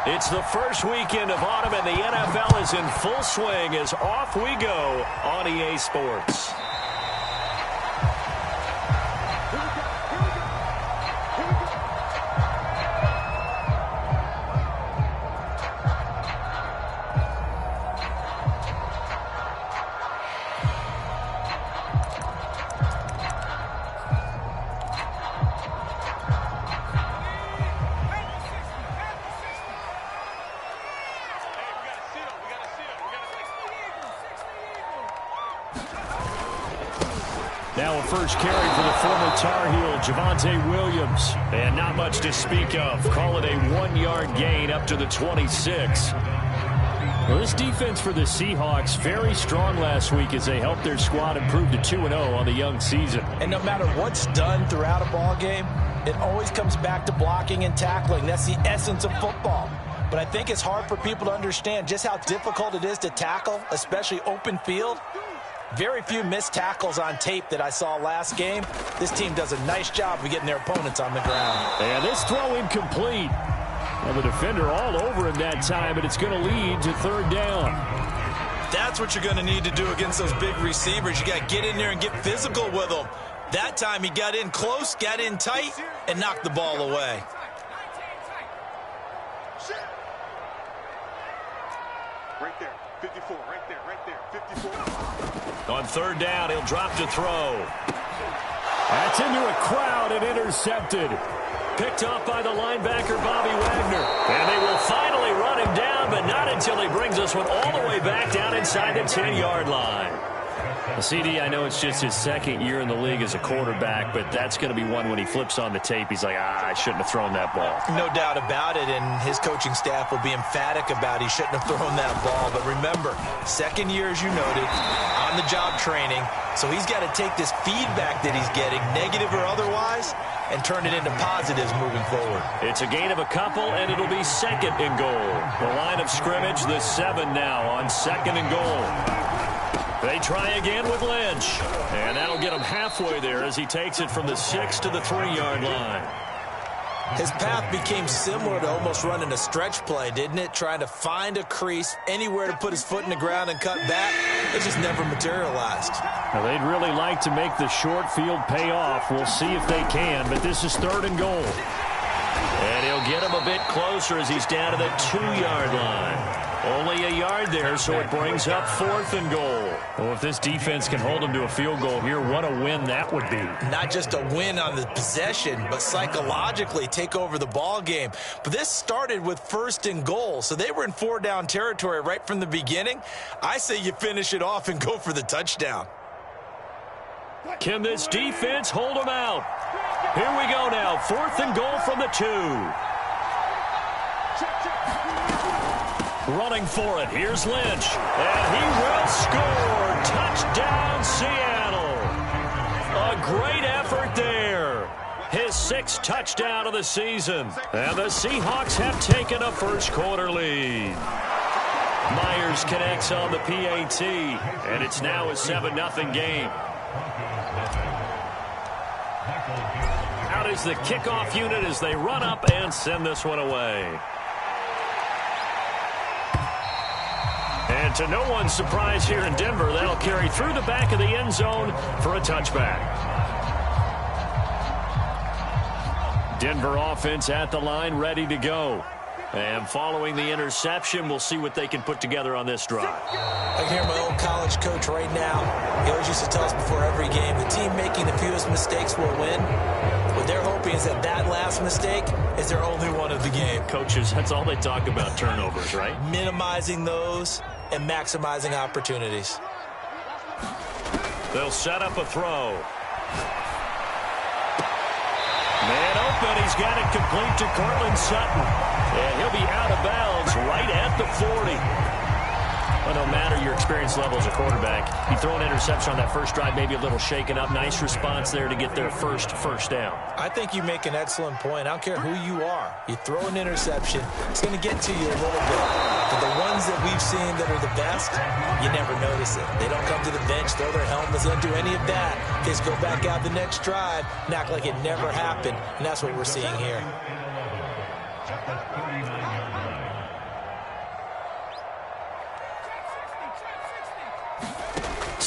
It's the first weekend of autumn, and the NFL is in full swing as off we go on EA Sports. Now a first carry for the former Tar Heel, Javonte Williams. And not much to speak of. Call it a 1-yard gain up to the 26. Well, this defense for the Seahawks, very strong last week as they helped their squad improve to 2-0 on the young season. And no matter what's done throughout a ball game, it always comes back to blocking and tackling. That's the essence of football. But I think it's hard for people to understand just how difficult it is to tackle, especially open field. Very few missed tackles on tape that I saw last game. This team does a nice job of getting their opponents on the ground. And this throw incomplete. Well, the defender all over him that time, and it's going to lead to third down. That's what you're going to need to do against those big receivers. You got to get in there and get physical with them. That time he got in close, got in tight, and knocked the ball away. Right there, 54, right there, 54. On third down, he'll drop to throw. That's into a crowd and intercepted. Picked off by the linebacker, Bobby Wagner. And they will finally run him down, but not until he brings this one all the way back down inside the 10-yard line. CD, I know it's just his second year in the league as a quarterback, but that's going to be one when he flips on the tape. He's like, I shouldn't have thrown that ball. No doubt about it, and his coaching staff will be emphatic about he shouldn't have thrown that ball. But remember, second year, as you noted, on-the-job training, so he's got to take this feedback that he's getting, negative or otherwise, and turn it into positives moving forward. It's a gain of a couple, and it'll be second and goal. The line of scrimmage, the 7 now on second and goal. They try again with Lynch, and that'll get him halfway there as he takes it from the 6 to the 3-yard line. His path became similar to almost running a stretch play, didn't it? Trying to find a crease, anywhere to put his foot in the ground and cut back. It just never materialized. Now, they'd really like to make the short field pay off. We'll see if they can, but this is third and goal. And he'll get him a bit closer as he's down to the 2-yard line. Only a yard there, so it brings up fourth and goal. Well, if this defense can hold them to a field goal here, what a win that would be. Not just a win on the possession, but psychologically take over the ball game. But this started with first and goal, so they were in 4-down territory right from the beginning. I say you finish it off and go for the touchdown. Can this defense hold them out? Here we go now, fourth and goal from the 2. Running for it, here's Lynch, and he will score. Touchdown, Seattle. A great effort there. His 6th touchdown of the season. And the Seahawks have taken a first-quarter lead. Myers connects on the PAT, and it's now a 7-0 game. Out is the kickoff unit as they run up and send this one away. And to no one's surprise here in Denver, that'll carry through the back of the end zone for a touchback. Denver offense at the line, ready to go. And following the interception, we'll see what they can put together on this drive. I hear my old college coach right now. He always used to tell us before every game, the team making the fewest mistakes will win. What they're hoping is that that last mistake is their only one of the game. Coaches, that's all they talk about, turnovers, right? Minimizing those and maximizing opportunities. They'll set up a throw. Man open, he's got it complete to Cortland Sutton. And he'll be out of bounds right at the 40. Well, no matter your experience level as a quarterback, you throw an interception on that first drive, maybe a little shaken up. Nice response there to get their first down. I think you make an excellent point. I don't care who you are. You throw an interception, it's going to get to you a little bit. But the ones that we've seen that are the best, you never notice it. They don't come to the bench, throw their helmets, they don't do any of that. They just go back out the next drive and act like it never happened. And that's what we're seeing here.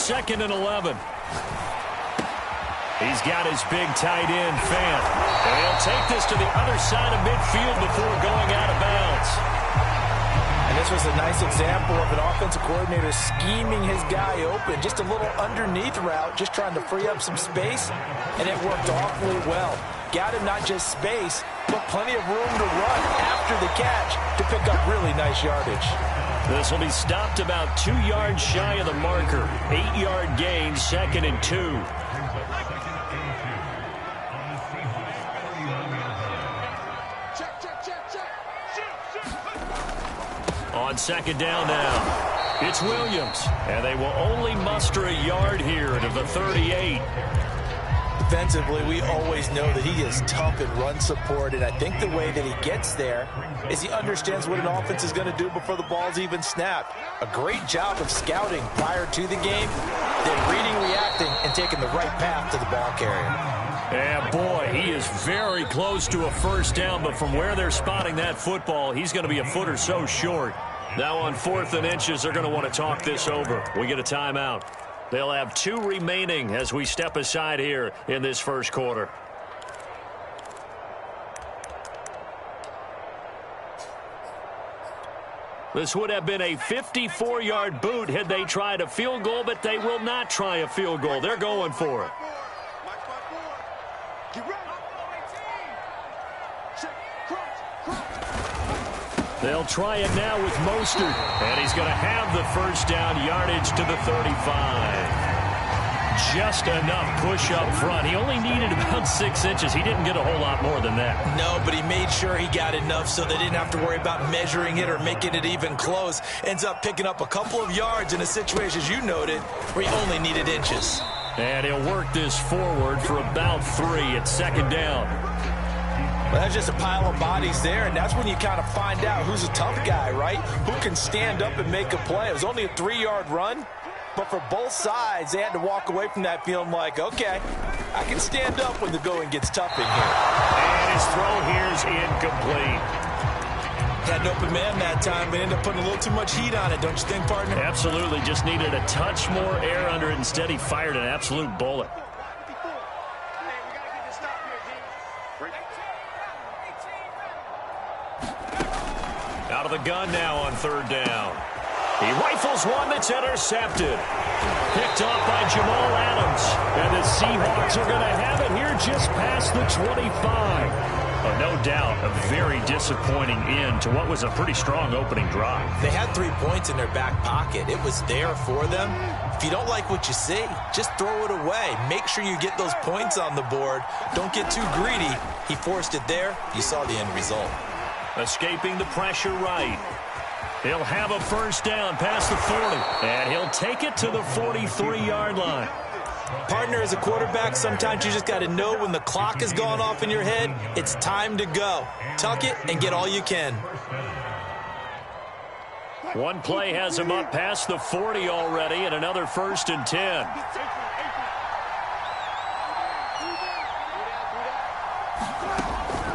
2nd and 11. He's got his big tight end, Fant. And he'll take this to the other side of midfield before going out of bounds. And this was a nice example of an offensive coordinator scheming his guy open. Just a little underneath route, just trying to free up some space, and it worked awfully well. Got him not just space, but plenty of room to run after the catch to pick up really nice yardage. This will be stopped about 2 yards shy of the marker. 8-yard gain, 2nd and 2. On 2nd down now, it's Williams, and they will only muster a yard here to the 38. Defensively, we always know that he is tough in run support, and I think the way that he gets there is he understands what an offense is going to do before the ball's even snapped. A great job of scouting prior to the game, then reading, reacting, and taking the right path to the ball carrier. And boy, he is very close to a first down, but from where they're spotting that football, he's going to be a foot or so short. Now on 4th and inches, they're going to want to talk this over. We get a timeout. They'll have 2 remaining as we step aside here in this first quarter. This would have been a 54-yard boot had they tried a field goal, but they will not try a field goal. They're going for it. They'll try it now with Mostert, and he's going to have the first down, yardage to the 35. Just enough push up front. He only needed about 6 inches. He didn't get a whole lot more than that. No, but he made sure he got enough so they didn't have to worry about measuring it or making it even close. Ends up picking up a couple of yards in a situation, as you noted, where he only needed inches. And he'll work this forward for about 3 at 2nd down. Well, that's just a pile of bodies there, and that's when you kind of find out who's a tough guy, right? Who can stand up and make a play. It was only a 3-yard run, but for both sides, they had to walk away from that feeling like, okay, I can stand up when the going gets tough in here. And his throw here's incomplete. Had an open man that time, but ended up putting a little too much heat on it, don't you think, partner? Absolutely. Just needed a touch more air under it. Instead, he fired an absolute bullet. Out of the gun now on 3rd down. He rifles one that's intercepted. Picked off by Jamal Adams. And the Seahawks are going to have it here just past the 25. No doubt a very disappointing end to what was a pretty strong opening drive. They had 3 points in their back pocket. It was there for them. If you don't like what you see, just throw it away. Make sure you get those points on the board. Don't get too greedy. He forced it there. You saw the end result. Escaping the pressure right. He'll have a first down past the 40. And he'll take it to the 43-yard line. Partner, as a quarterback, sometimes you just got to know when the clock has gone off in your head, it's time to go. Tuck it and get all you can. One play has him up past the 40 already, and another 1st and 10.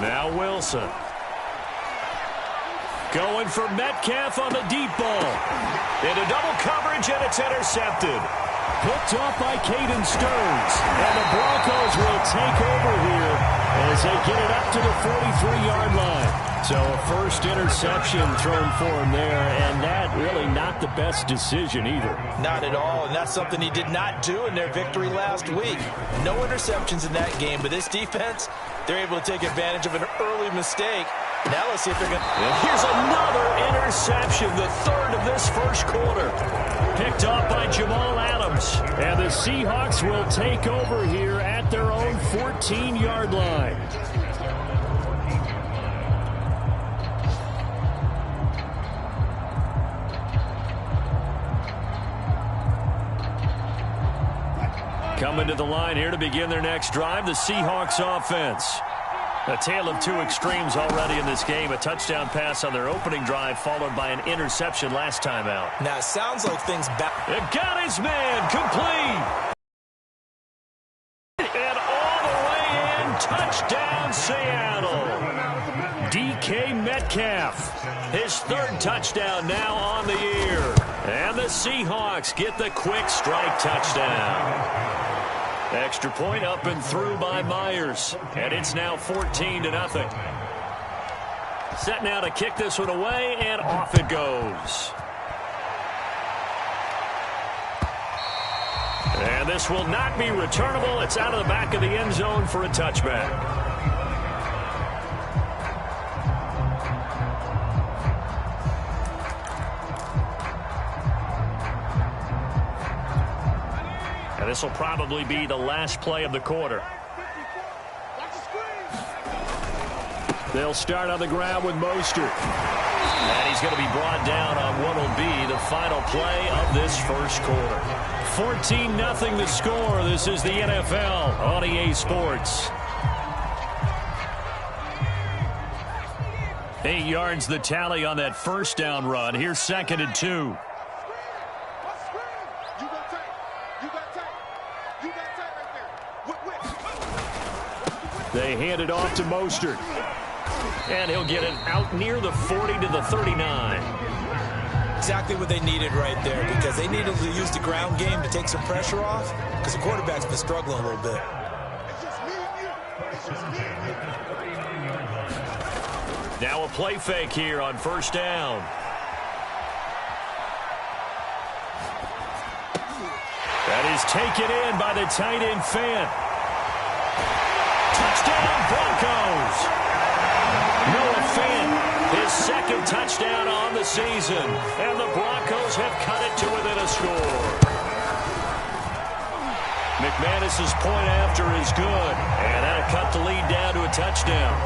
Now Wilson. Going for Metcalf on the deep ball. Into double coverage, and it's intercepted. Picked off by Caden Stearns. And the Broncos will take over here as they get it up to the 43-yard line. So a first interception thrown for him there, and that really not the best decision either. Not at all, and that's something he did not do in their victory last week. No interceptions in that game, but this defense, they're able to take advantage of an early mistake. Now let's see if they're going to... Here's another interception, the 3rd of this first quarter. Picked off by Jamal Adams. And the Seahawks will take over here at their own 14-yard line. Coming to the line here to begin their next drive, the Seahawks offense. A tale of 2 extremes already in this game. A touchdown pass on their opening drive, followed by an interception last time out. Now, it sounds like things back. It got his man complete. And all the way in, touchdown Seattle. DK Metcalf, his 3rd touchdown now on the year. And the Seahawks get the quick strike touchdown. Extra point up and through by Myers. And it's now 14-0. Set now to kick this one away, and off it goes. And this will not be returnable. It's out of the back of the end zone for a touchback. And this will probably be the last play of the quarter. They'll start on the ground with Mostert. And he's going to be brought down on what will be the final play of this first quarter. 14-0 the score. This is the NFL on EA Sports. 8 yards the tally on that first down run. Here's 2nd and 2. They hand it off to Mostert. And he'll get it out near the 40 to the 39. Exactly what they needed right there, because they needed to use the ground game to take some pressure off, because the quarterback's been struggling a little bit. Now a play fake here on first down. That is taken in by the tight end Fant. Touchdown Broncos. Noah Fant, his second touchdown on the season, and the Broncos have cut it to within a score. McManus's point after is good, and that'll cut the lead down to a touchdown.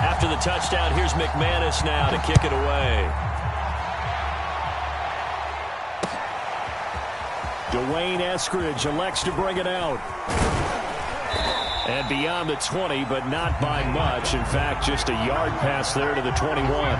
After the touchdown, here's McManus now to kick it away. Dwayne Eskridge elects to bring it out. And beyond the 20, but not by much. In fact, just a yard pass there to the 21.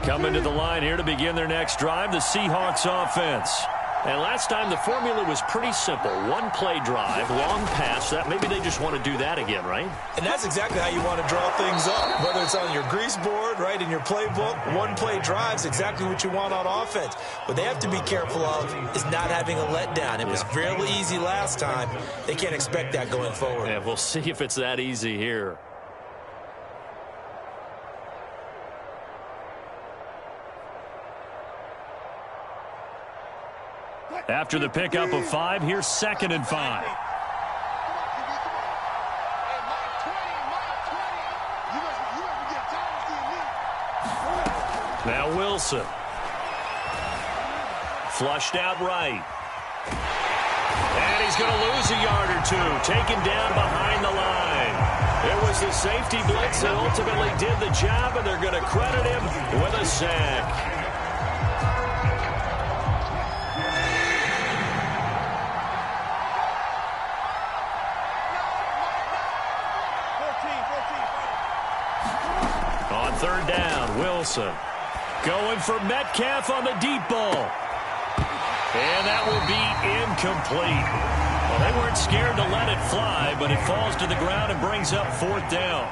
Coming to the line here to begin their next drive, the Seahawks offense. And last time the formula was pretty simple. One play drive, long pass. That maybe they just want to do that again, right? And that's exactly how you want to draw things up. Whether it's on your grease board, right, in your playbook, one play drive's exactly what you want on offense. What they have to be careful of is not having a letdown. It was fairly easy last time. They can't expect that going forward. Yeah, we'll see if it's that easy here. After the pickup of 5, here's 2nd and 5. Now Wilson. Flushed out right. And he's going to lose a yard or two. Taken down behind the line. It was the safety blitz that ultimately did the job, and they're going to credit him with a sack. On 3rd down, Wilson going for Metcalf on the deep ball. And that will be incomplete. Well, they weren't scared to let it fly, but it falls to the ground and brings up 4th down.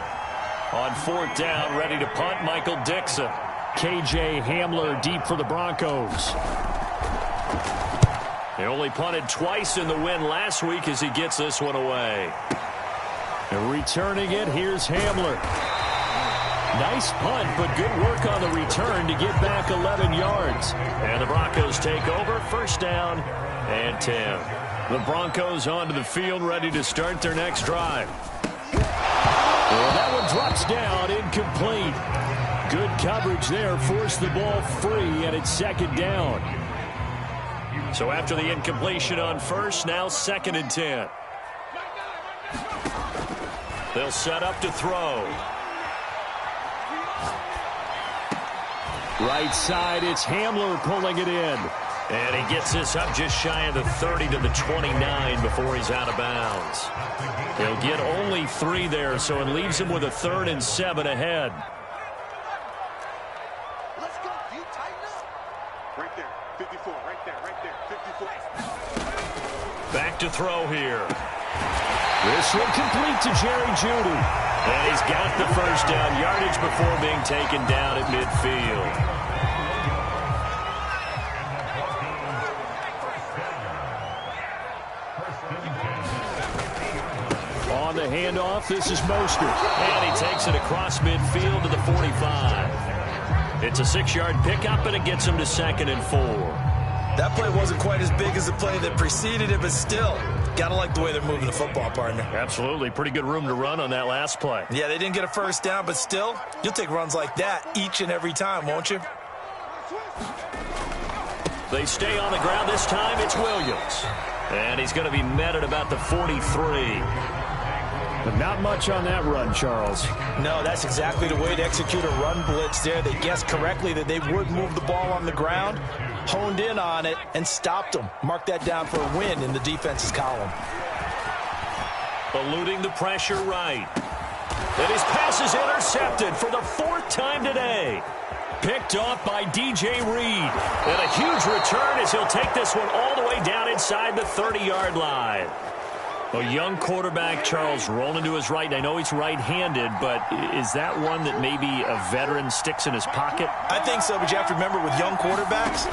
On 4th down, ready to punt, Michael Dixon. KJ Hamler deep for the Broncos. They only punted twice in the win last week as he gets this one away. And returning it, here's Hamler. Nice punt, but good work on the return to get back 11 yards. And the Broncos take over, 1st down and 10. The Broncos onto the field, ready to start their next drive. Well, that one drops down, incomplete. Good coverage there, forced the ball free, and it's 2nd down. So after the incompletion on 1st, now 2nd and 10. They'll set up to throw. Right side, it's Hamler pulling it in. And he gets this up just shy of the 30 to the 29 before he's out of bounds. He'll get only 3 there, so it leaves him with a 3rd and 7 ahead. Let's go. You tighten up. Right there. 54. Right there. Right there. 54. Back to throw here. This one complete to Jerry Jeudy. And he's got the first down yardage before being taken down at midfield. On the handoff, this is Mostert. And he takes it across midfield to the 45. It's a 6-yard pickup, and it gets him to 2nd and 4. That play wasn't quite as big as the play that preceded it, but still, got to like the way they're moving the football, partner. Absolutely. Pretty good room to run on that last play. Yeah, they didn't get a first down, but still, you'll take runs like that each and every time, won't you? They stay on the ground. This time it's Williams. And he's going to be met at about the 43. But not much on that run, Charles. No, that's exactly the way to execute a run blitz there. They guessed correctly that they would move the ball on the ground, honed in on it, and stopped them. Mark that down for a win in the defense's column. Eluding the pressure right. And his pass is intercepted for the 4th time today. Picked off by DJ Reed. And a huge return as he'll take this one all the way down inside the 30-yard line. A young quarterback, Charles, rolling to his right. And I know he's right-handed, but is that one that maybe a veteran sticks in his pocket? I think so, but you have to remember with young quarterbacks,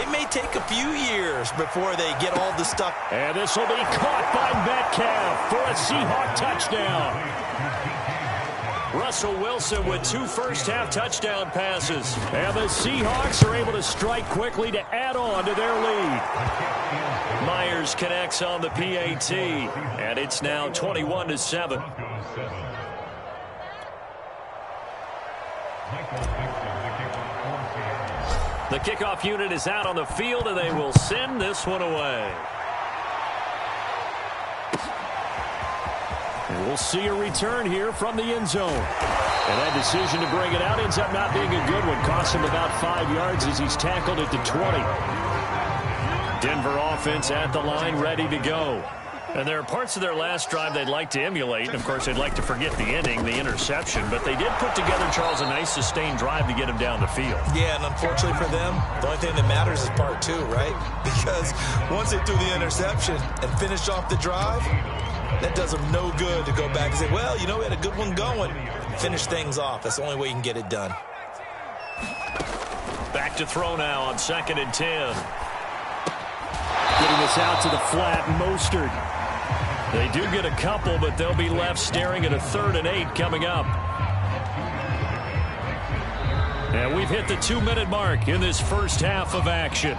it may take a few years before they get all the stuff. And this will be caught by Metcalf for a Seahawk touchdown. Russell Wilson with 2 first-half touchdown passes. And the Seahawks are able to strike quickly to add on to their lead. Myers connects on the PAT, and it's now 21-7. The kickoff unit is out on the field, and they will send this one away. And we'll see a return here from the end zone. And that decision to bring it out ends up not being a good one. Costs him about 5 yards as he's tackled at the 20. Denver offense at the line, ready to go. And there are parts of their last drive they'd like to emulate. Of course, they'd like to forget the ending, the interception. But they did put together, Charles, a nice sustained drive to get him down the field. Yeah, and unfortunately for them, the only thing that matters is part 2, right? Because once they threw the interception and finished off the drive, that does them no good to go back and say, well, you know, we had a good one going. Finish things off. That's the only way you can get it done. Back to throw now on 2nd and 10. Getting this out to the flat, Mostert. They do get a couple, but they'll be left staring at a 3rd and 8 coming up. And we've hit the 2-minute mark in this first half of action.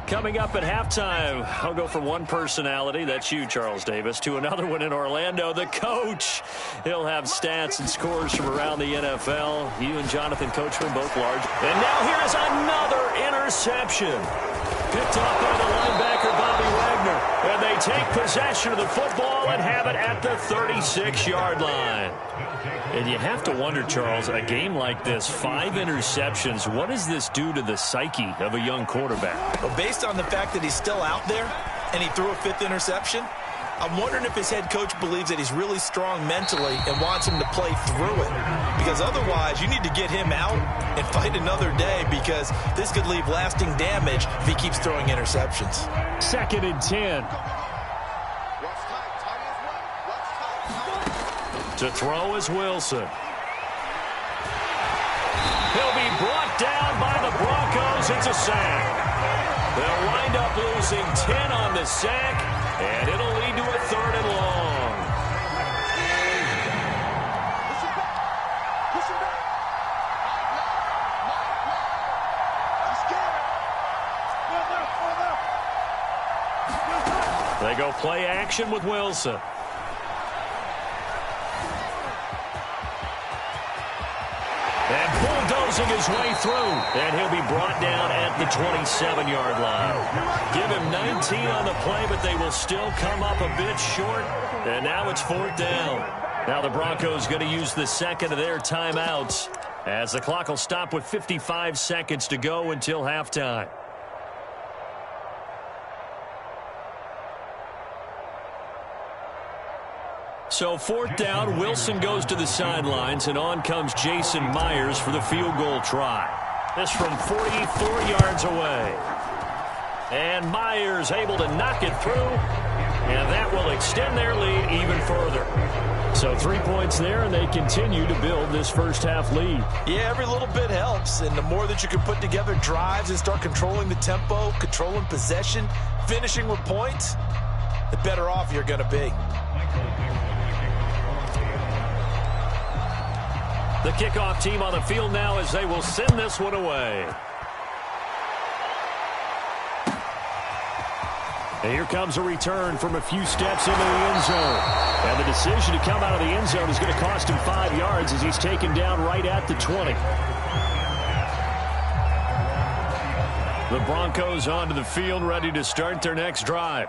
Coming up at halftime, I'll go from one personality, that's you, Charles Davis, to another one in Orlando, the coach. He'll have stats and scores from around the NFL. You and Jonathan Coachman, both large. And now here is another interception. Picked off by the linebacker, Bobby Wagner. And they take possession of the football and have it at the 36-yard line. And you have to wonder, Charles, a game like this, 5 interceptions, what does this do to the psyche of a young quarterback? Well, based on the fact that he's still out there and he threw a 5th interception, I'm wondering if his head coach believes that he's really strong mentally and wants him to play through it. Because otherwise, you need to get him out and fight another day, because this could leave lasting damage if he keeps throwing interceptions. 2nd and 10. To throw is Wilson. He'll be brought down by the Broncos. It's a sack. They'll wind up losing 10 on the sack, and it'll lead to a 3rd and long. They go play action with Wilson. And bulldozing his way through. And he'll be brought down at the 27-yard line. Give him 19 on the play, but they will still come up a bit short. And now it's 4th down. Now the Broncos going to use the second of their timeouts as the clock will stop with 55 seconds to go until halftime. So fourth down, Wilson goes to the sidelines, and on comes Jason Myers for the field goal try. This from 44 yards away. And Myers able to knock it through, and that will extend their lead even further. So 3 points there, and they continue to build this first half lead. Yeah, every little bit helps, and the more that you can put together drives and start controlling the tempo, controlling possession, finishing with points, the better off you're going to be. The kickoff team on the field now as they will send this one away. And here comes a return from a few steps into the end zone. And the decision to come out of the end zone is going to cost him 5 yards as he's taken down right at the 20. The Broncos onto the field ready to start their next drive.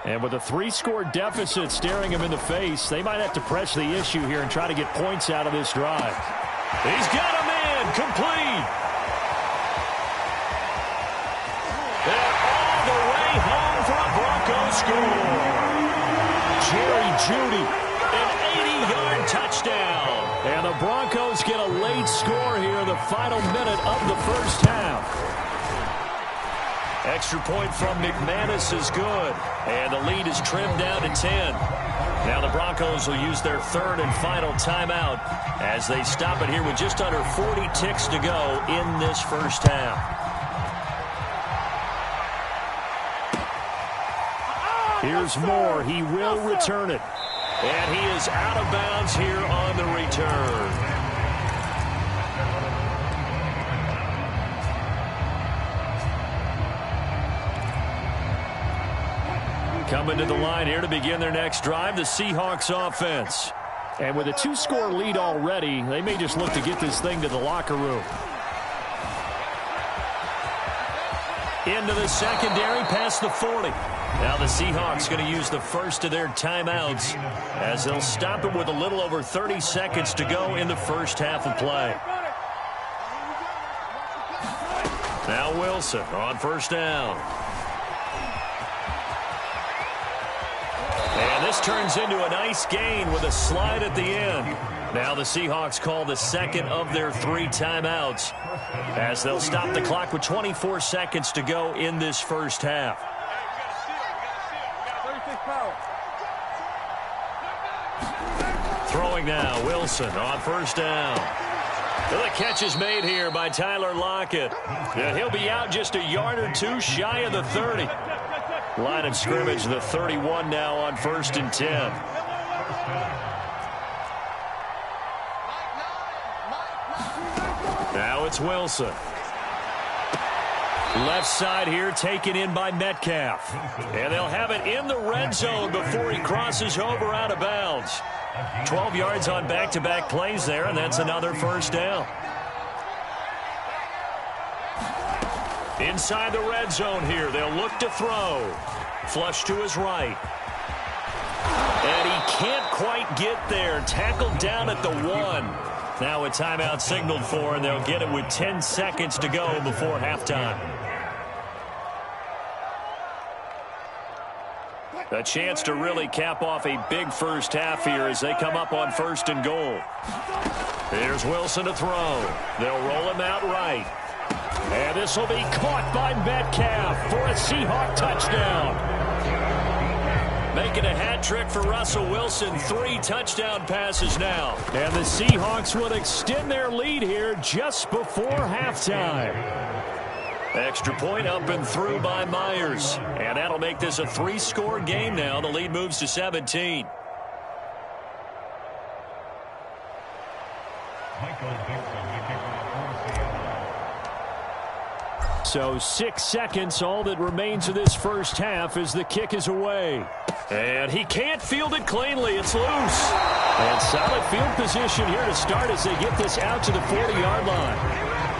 And with a 3-score deficit staring him in the face, they might have to press the issue here and try to get points out of this drive. He's got him in, complete. And all the way home for a Broncos score. Jerry Jeudy, an 80-yard touchdown. And the Broncos get a late score here in the final minute of the first half. Extra point from McManus is good. And the lead is trimmed down to 10. Now the Broncos will use their third and final timeout as they stop it here with just under 40 ticks to go in this first half. Here's Moore. He will return it. And he is out of bounds here on the return. Coming to the line here to begin their next drive, the Seahawks offense. And with a 2-score lead already, they may just look to get this thing to the locker room. Into the secondary, past the 40. Now the Seahawks going to use the first of their timeouts as they'll stop it with a little over 30 seconds to go in the first half of play. Now Wilson on first down. And this turns into a nice gain with a slide at the end. Now the Seahawks call the second of their 3 timeouts as they'll stop the clock with 24 seconds to go in this first half. Throwing now, Wilson on first down. The catch is made here by Tyler Lockett. And he'll be out just a yard or two shy of the 30. Line of scrimmage, the 31 now on 1st and 10. Now it's Wilson. Left side here taken in by Metcalf. And they'll have it in the red zone before he crosses over out of bounds. 12 yards on back-to-back plays there, and that's another first down. Inside the red zone here, they'll look to throw. Flush to his right. And he can't quite get there. Tackled down at the 1. Now a timeout signaled for, and they'll get it with 10 seconds to go before halftime. A chance to really cap off a big first half here as they come up on 1st and goal. Here's Wilson to throw. They'll roll him out right. And this will be caught by Metcalf for a Seahawk touchdown. Making a hat trick for Russell Wilson. 3 touchdown passes now. And the Seahawks will extend their lead here just before halftime. Extra point up and through by Myers. And that'll make this a 3-score game now. The lead moves to 17. So 6 seconds, all that remains of this first half as the kick is away. And he can't field it cleanly. It's loose. And solid field position here to start as they get this out to the 40-yard line.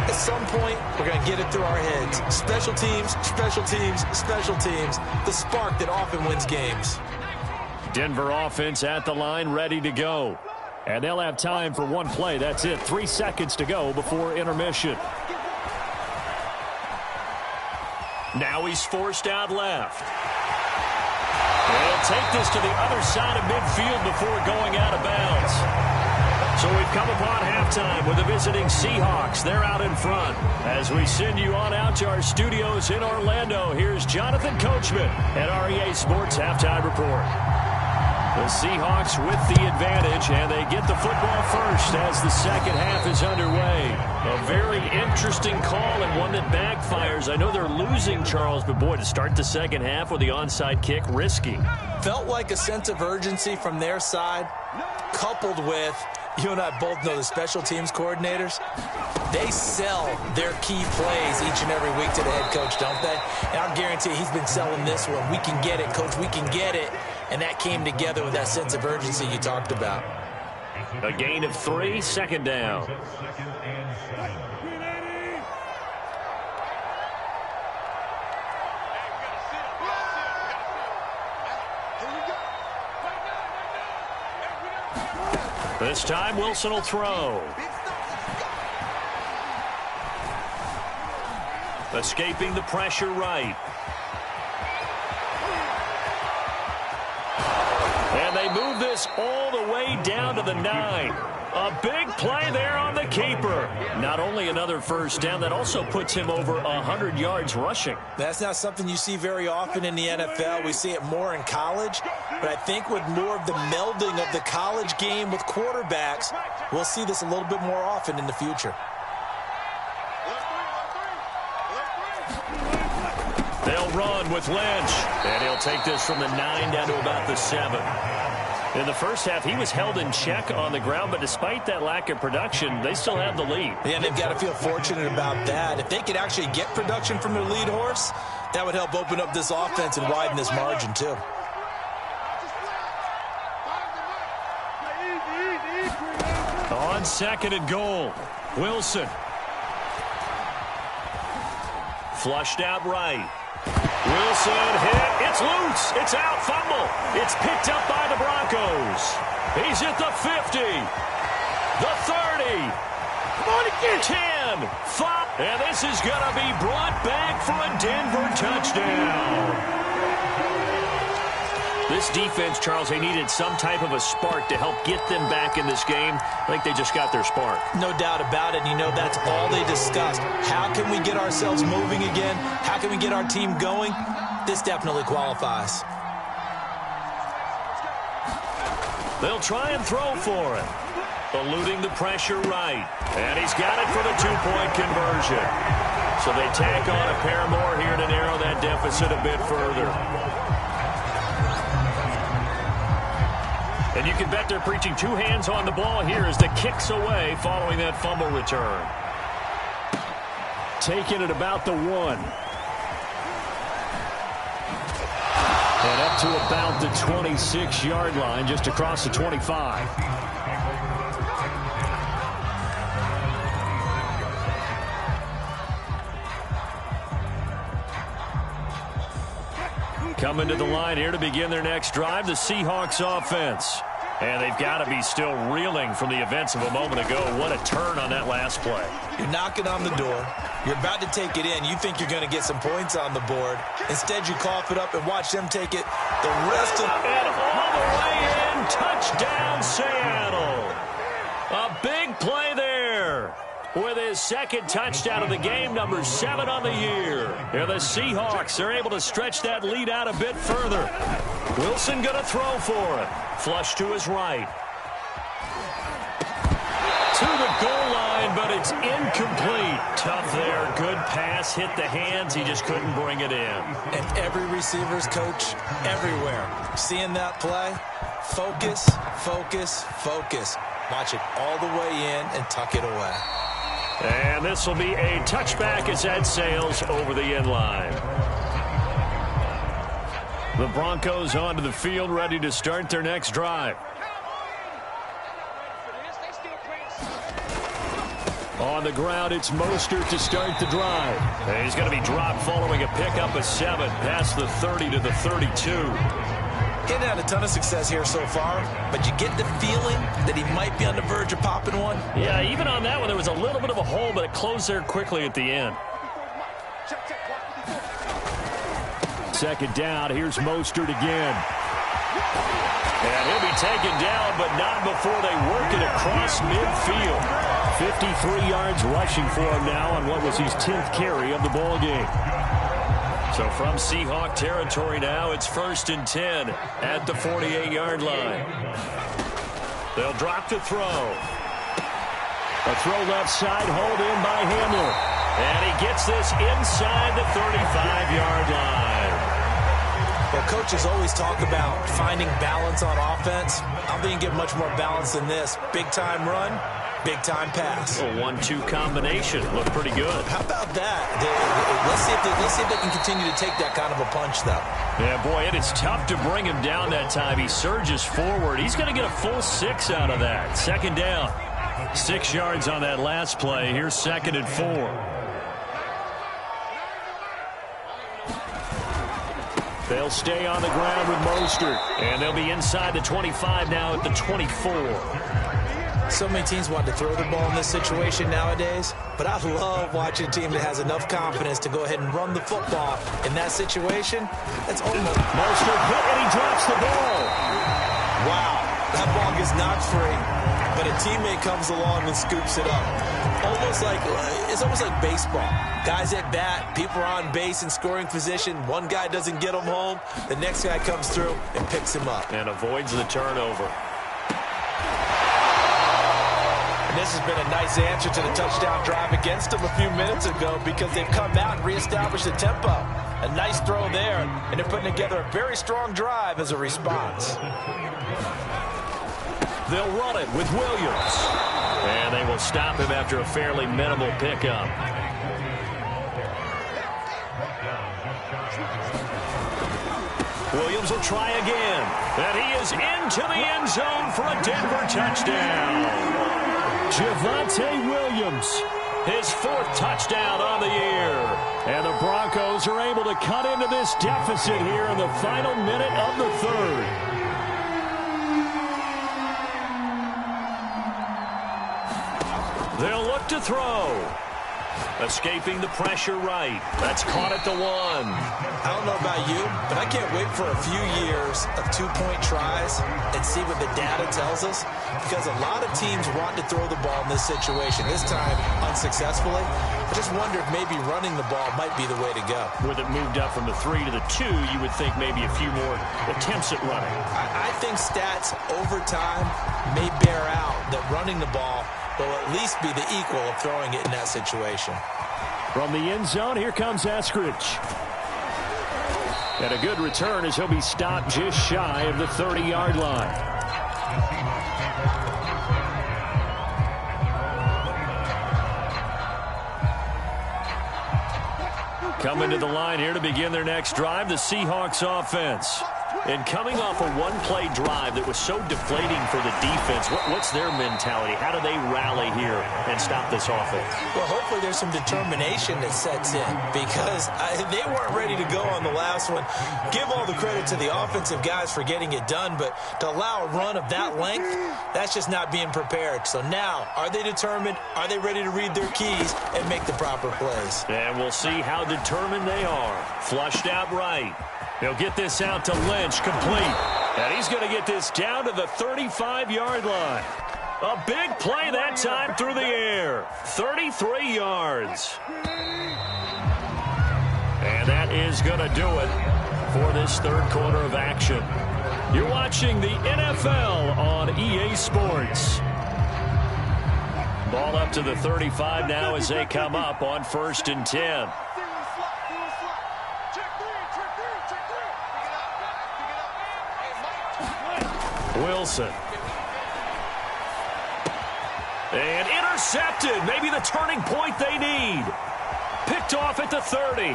At some point, we're going to get it through our heads. Special teams, special teams, special teams. The spark that often wins games. Denver offense at the line, ready to go. And they'll have time for one play. That's it. 3 seconds to go before intermission. Now he's forced out left. They'll take this to the other side of midfield before going out of bounds. So we've come upon halftime with the visiting Seahawks. They're out in front. As we send you on out to our studios in Orlando, here's Jonathan Coachman at REA Sports Halftime Report. The Seahawks with the advantage, and they get the football first as the second half is underway. A very interesting call and one that backfires. I know they're losing, Charles, but boy, to start the second half with the onside kick, risky. Felt like a sense of urgency from their side, coupled with, you and I both know the special teams coordinators, they sell their key plays each and every week to the head coach, don't they? And I guarantee he's been selling this one. We can get it, coach, we can get it. And that came together with that sense of urgency you talked about. A gain of 3, second down. This time Wilson will throw. Escaping the pressure right. And they move this all the way down to the 9. A big play there on the keeper. Not only another first down, that also puts him over 100 yards rushing. That's not something you see very often in the NFL. We see it more in college. But I think with more of the melding of the college game with quarterbacks, we'll see this a little bit more often in the future. They'll run with Lynch. And he'll take this from the 9 down to about the 7. In the first half, he was held in check on the ground, but despite that lack of production, they still have the lead. Yeah, they've got to feel fortunate about that. If they could actually get production from their lead horse, that would help open up this offense and widen this margin, too. On second and goal, Wilson. Flushed out right. Wilson hit. It's loose. It's out. Fumble. It's picked up by the Broncos. He's at the 50. The 30. Come on again. 10. 5. And this is going to be brought back for a Denver touchdown. This defense, Charles, they needed some type of a spark to help get them back in this game. I think they just got their spark. No doubt about it. You know, that's all they discussed. How can we get ourselves moving again? How can we get our team going? This definitely qualifies. They'll try and throw for it. Eluding the pressure right. And he's got it for the 2-point conversion. So they tack on a pair more here to narrow that deficit a bit further. And you can bet they're preaching 2 hands on the ball here as the kick's away following that fumble return. Taken at about the 1. And up to about the 26-yard line, just across the 25. Coming to the line here to begin their next drive, the Seahawks offense. And they've got to be still reeling from the events of a moment ago. What a turn on that last play. You're knocking on the door. You're about to take it in. You think you're going to get some points on the board. Instead, you cough it up and watch them take it the rest of... And all the way in, touchdown Seattle. A big play there. With his second touchdown of the game, number 7 on the year. And the Seahawks are able to stretch that lead out a bit further. Wilson going to throw for it. Flush to his right. To the goal line, but it's incomplete. Tough there. Good pass. Hit the hands. He just couldn't bring it in. And every receiver's coach everywhere. Seeing that play, focus, focus, focus. Watch it all the way in and tuck it away. And this will be a touchback as that sails over the end line. The Broncos onto the field, ready to start their next drive. On the ground, it's Mostert to start the drive. And he's going to be dropped following a pickup of 7 past the 30 to the 32. He hasn't had a ton of success here so far, but you get the feeling that he might be on the verge of popping one. Yeah, even on that one, there was a little bit of a hole, but it closed there quickly at the end. Second down, here's Mostert again. And he'll be taken down, but not before they work it across midfield. 53 yards rushing for him now on what was his 10th carry of the ball game. So from Seahawk territory now, it's 1st and 10 at the 48-yard line. They'll drop to throw. A throw left side, hauled in by Hamler. And he gets this inside the 35-yard line. Well, coaches always talk about finding balance on offense. I don't think you get much more balance than this. Big-time run, big-time pass. A 1-2 combination. Looked pretty good. How about that? Let's see if they can continue to take that kind of a punch, though. Yeah, boy, it is tough to bring him down that time. He surges forward. He's going to get a full 6 out of that. Second down. 6 yards on that last play. Here's 2nd and 4. They'll stay on the ground with Mostert. And they'll be inside the 25 now at the 24. So many teams want to throw the ball in this situation nowadays, but I love watching a team that has enough confidence to go ahead and run the football in that situation. That's almost... Mostert hit and he drops the ball. Wow, that ball gets knocked free, but a teammate comes along and scoops it up. It's almost like baseball. Guys at bat, people are on base in scoring position. One guy doesn't get him home. The next guy comes through and picks him up. And avoids the turnover. And this has been a nice answer to the touchdown drive against them a few minutes ago because they've come out and reestablished the tempo. A nice throw there, and they're putting together a very strong drive as a response. They'll run it with Williams. And they will stop him after a fairly minimal pickup. Williams will try again. And he is into the end zone for a Denver touchdown. Javonte Williams, his 4th touchdown on the year. And the Broncos are able to cut into this deficit here in the final minute of the 3rd. They'll look to throw. Escaping the pressure right. That's caught at the 1. I don't know about you, but I can't wait for a few years of 2-point tries and see what the data tells us, because a lot of teams want to throw the ball in this situation, this time unsuccessfully. I just wonder if maybe running the ball might be the way to go. With it moved up from the 3 to the 2, you would think maybe a few more attempts at running. I think stats over time may bear out that running the ball will at least be the equal of throwing it in that situation. From the end zone, here comes Eskridge. And a good return as he'll be stopped just shy of the 30-yard line. Coming to the line here to begin their next drive, the Seahawks offense. And coming off a one-play drive that was so deflating for the defense, what's their mentality? How do they rally here and stop this offense? Well, hopefully there's some determination that sets in, because they weren't ready to go on the last one. Give all the credit to the offensive guys for getting it done, but to allow a run of that length, that's just not being prepared. So now, are they determined? Are they ready to read their keys and make the proper plays? And we'll see how determined they are. Flushed out right. They'll get this out to Lynch, complete. And he's going to get this down to the 35-yard line. A big play that time through the air. 33 yards. And that is going to do it for this 3rd quarter of action. You're watching the NFL on EA Sports. Ball up to the 35 now as they come up on 1st and 10. Wilson. And intercepted. Maybe the turning point they need. Picked off at the 30.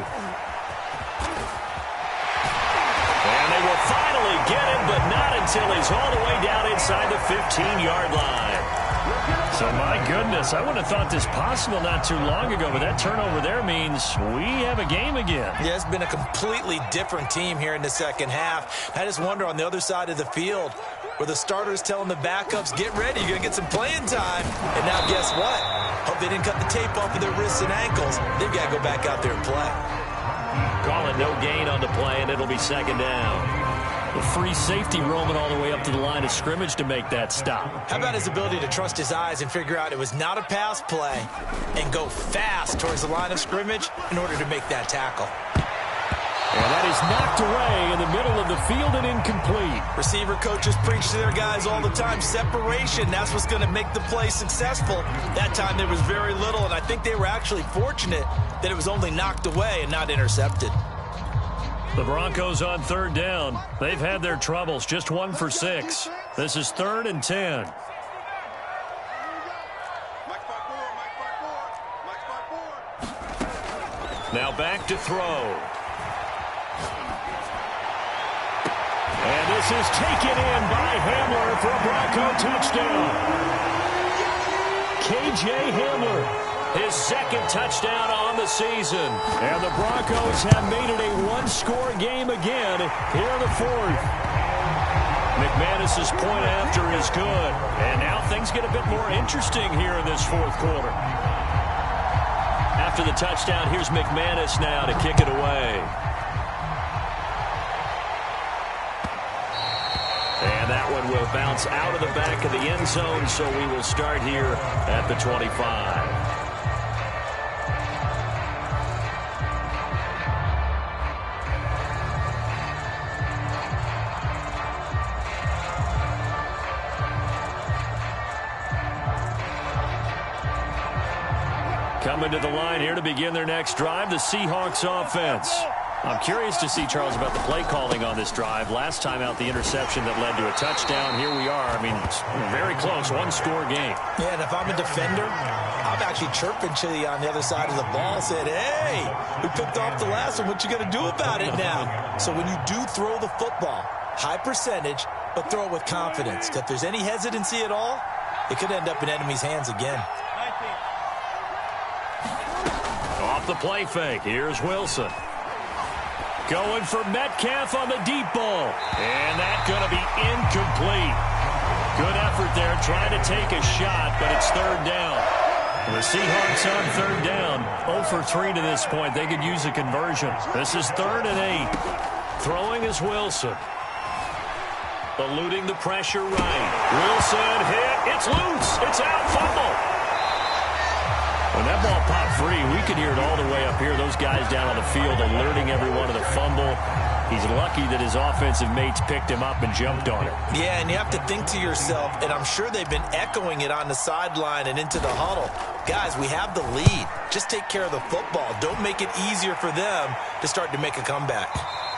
And they will finally get him, but not until he's all the way down inside the 15-yard line. So, my goodness, I wouldn't have thought this possible not too long ago, but that turnover there means we have a game again. Yeah, it's been a completely different team here in the second half. I just wonder on the other side of the field where the starters telling the backups, get ready, you're going to get some playing time. And now guess what? Hope they didn't cut the tape off of their wrists and ankles. They've got to go back out there and play. Call it no gain on the play, and it'll be second down. The free safety roaming all the way up to the line of scrimmage to make that stop. How about his ability to trust his eyes and figure out it was not a pass play and go fast towards the line of scrimmage in order to make that tackle. And that is knocked away in the middle of the field and incomplete. Receiver coaches preach to their guys all the time. Separation, that's what's going to make the play successful. That time there was very little, and I think they were actually fortunate that it was only knocked away and not intercepted. The Broncos on third down. They've had their troubles, just 1 for 6. This is 3rd and 10. Now back to throw. And this is taken in by Hamler for a Bronco touchdown. KJ Hamler. His second touchdown on the season. And the Broncos have made it a one-score game again here in the 4th. McManus's point after is good. And now things get a bit more interesting here in this 4th quarter. After the touchdown, here's McManus now to kick it away. And that one will bounce out of the back of the end zone, so we will start here at the 25. Coming to the line here to begin their next drive, the Seahawks offense. I'm curious to see, Charles, about the play calling on this drive. Last time out, the interception that led to a touchdown. Here we are. I mean, it's very close, one-score game. Yeah, and if I'm a defender, I'm actually chirping to you on the other side of the ball, saying, hey, we picked off the last one. What you going to do about it now? So when you do throw the football, high percentage, but throw it with confidence. If there's any hesitancy at all, it could end up in enemy's hands again. Off the play fake, here's Wilson. Going for Metcalf on the deep ball. And that's going to be incomplete. Good effort there trying to take a shot, but it's 3rd down. The Seahawks on 3rd down. 0 for 3 to this point. They could use a conversion. This is 3rd and 8. Throwing is Wilson. Eluding the pressure right. Wilson hit. It's loose. It's out. Fumble. When that ball popped free, we could hear it all the way up here. Those guys down on the field alerting everyone of the fumble. He's lucky that his offensive mates picked him up and jumped on it. Yeah, and you have to think to yourself, and I'm sure they've been echoing it on the sideline and into the huddle. Guys, we have the lead. Just take care of the football. Don't make it easier for them to start to make a comeback.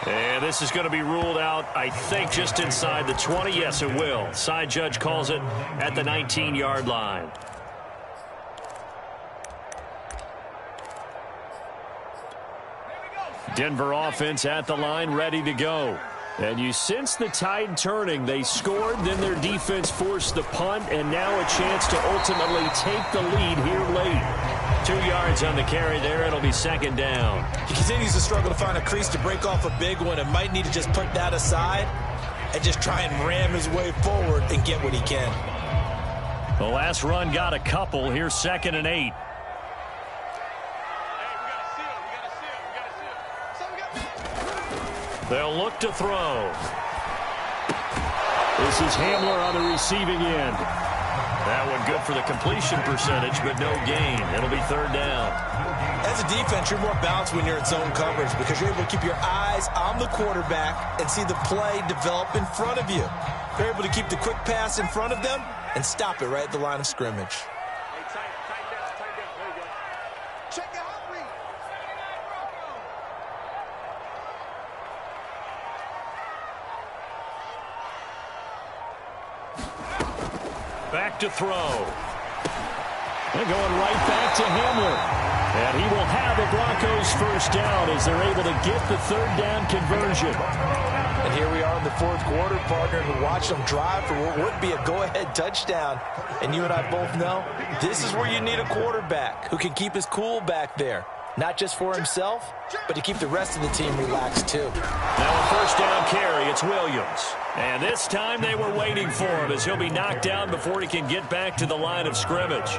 And this is going to be ruled out, I think, just inside the 20. Yes, it will. Side judge calls it at the 19-yard line. Denver offense at the line, ready to go. And you sense the tide turning. They scored, then their defense forced the punt, and now a chance to ultimately take the lead here late. 2 yards on the carry there. It'll be 2nd down. He continues to struggle to find a crease to break off a big one and might need to just put that aside and just try and ram his way forward and get what he can. The last run got a couple. Here's 2nd and 8. They'll look to throw. This is Hamler on the receiving end. That one good for the completion percentage, but no gain. It'll be 3rd down. As a defense, you're more balanced when you're in zone coverage because you're able to keep your eyes on the quarterback and see the play develop in front of you. You're able to keep the quick pass in front of them and stop it right at the line of scrimmage. Back to throw. They're going right back to Hamler. And he will have a Broncos first down as they're able to get the third down conversion. And here we are in the fourth quarter, partner, and watch them drive for what would be a go-ahead touchdown. And you and I both know this is where you need a quarterback who can keep his cool back there. Not just for himself, but to keep the rest of the team relaxed, too. Now a first down carry, it's Williams. And this time they were waiting for him as he'll be knocked down before he can get back to the line of scrimmage.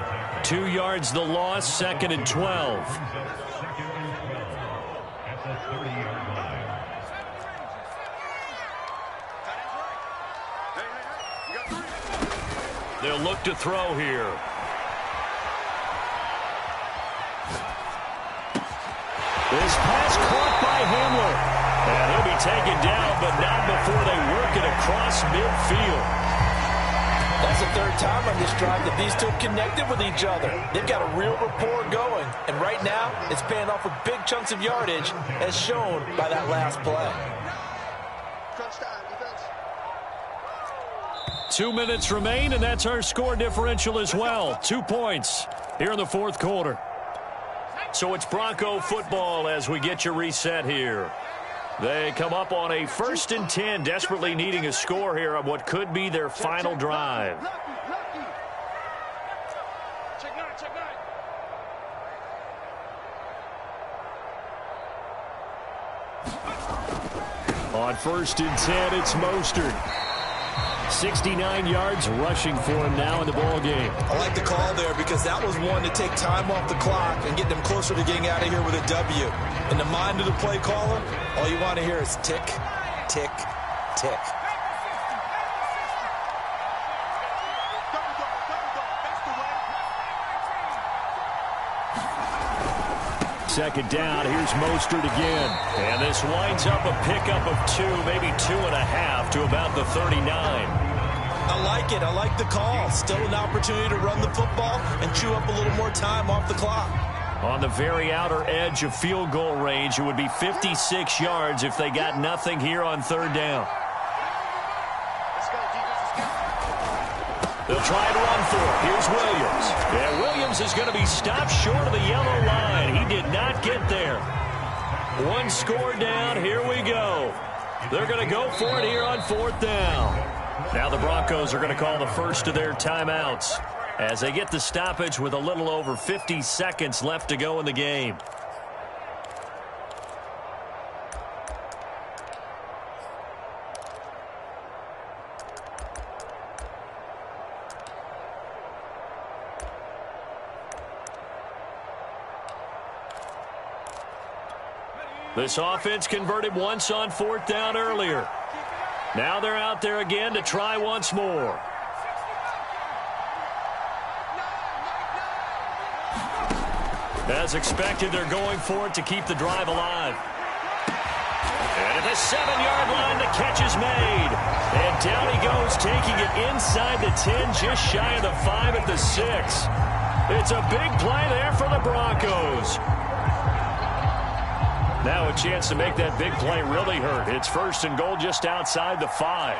2 yards the loss, 2nd and 12. They'll look to throw here. This pass caught by Hamler. And he'll be taken down, but not before they work it across midfield. That's the third time on this drive that these two have connected with each other. They've got a real rapport going. And right now, it's paying off with big chunks of yardage, as shown by that last play. 2 minutes remain, and that's our score differential as well. 2 points here in the fourth quarter. So it's Bronco football as we get you reset here. They come up on a 1st and 10, desperately needing a score here on what could be their final drive. On 1st and 10, it's Mostert. 69 yards rushing for him now in the ball game. I like the call there because that was one to take time off the clock and get them closer to getting out of here with a W. In the mind of the play caller, all you want to hear is tick, tick, tick. Second down, here's Mostert again. And this winds up a pickup of 2, maybe 2.5 to about the 39. I like it. I like the call. Still an opportunity to run the football and chew up a little more time off the clock. On the very outer edge of field goal range, it would be 56 yards if they got nothing here on 3rd down. They'll try and run for it. Here's Williams. And Williams is going to be stopped short of the yellow line. He did not get there. 1 score down. Here we go. They're going to go for it here on 4th down. Now the Broncos are going to call the first of their timeouts as they get the stoppage with a little over 50 seconds left to go in the game. This offense converted once on 4th down earlier. Now they're out there again to try once more. As expected, they're going for it to keep the drive alive. And at the 7-yard line, the catch is made. And down he goes, taking it inside the 10, just shy of the 5 at the 6. It's a big play there for the Broncos. Now a chance to make that big play really hurt. It's 1st and goal just outside the 5.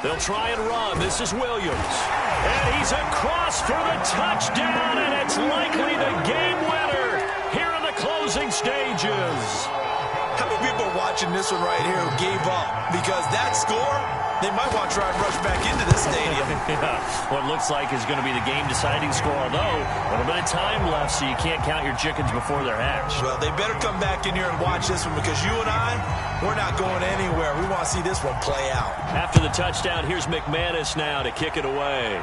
They'll try and run. This is Williams. And he's across for the touchdown, and it's likely the game winner here in the closing stages. How many people are watching this one right here who gave up? Because that score, they might want to try and rush back into this stadium. Yeah, what looks like is going to be the game-deciding score, although a little bit of time left, so you can't count your chickens before they're hatched. Well, they better come back in here and watch this one because you and I, we're not going anywhere. We want to see this one play out. After the touchdown, here's McManus now to kick it away.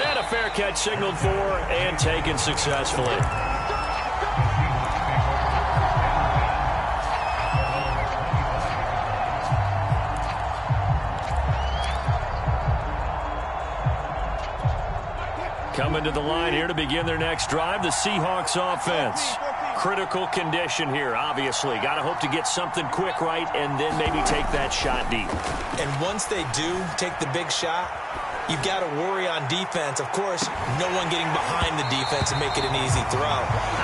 And a fair catch signaled for and taken successfully. Coming to the line here to begin their next drive, the Seahawks offense. Critical condition here, obviously. Got to hope to get something quick right and then maybe take that shot deep. And once they do take the big shot, you've got to worry on defense. Of course, no one getting behind the defense and make it an easy throw.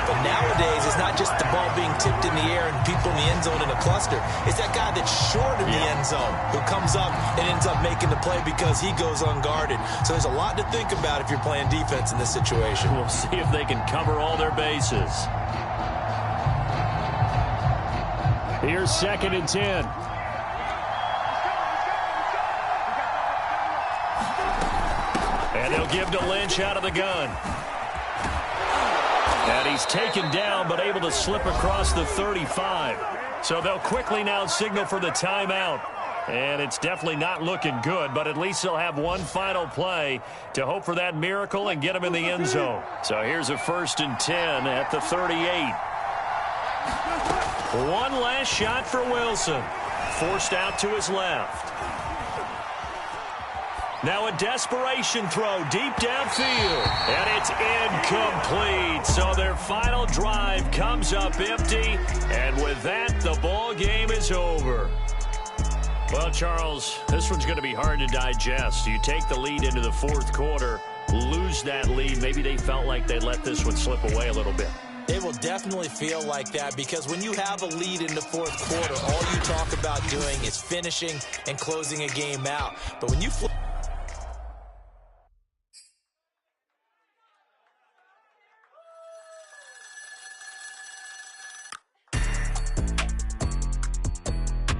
But nowadays, it's not just the ball being tipped in the air and people in the end zone in a cluster. It's that guy that's short in the end zone who comes up and ends up making the play because he goes unguarded. So there's a lot to think about if you're playing defense in this situation. We'll see if they can cover all their bases. Here's 2nd and 10. And they'll give to Lynch out of the gun. And he's taken down but able to slip across the 35. So they'll quickly now signal for the timeout. And it's definitely not looking good, but at least they'll have one final play to hope for that miracle and get them in the end zone. So here's a 1st and 10 at the 38. One last shot for Wilson. Forced out to his left. Now a desperation throw deep downfield. And it's incomplete. So their final drive comes up empty. And with that, the ball game is over. Well, Charles, this one's going to be hard to digest. You take the lead into the 4th quarter, lose that lead. Maybe they felt like they let this one slip away a little bit. They will definitely feel like that because when you have a lead in the 4th quarter, all you talk about doing is finishing and closing a game out. But when you flip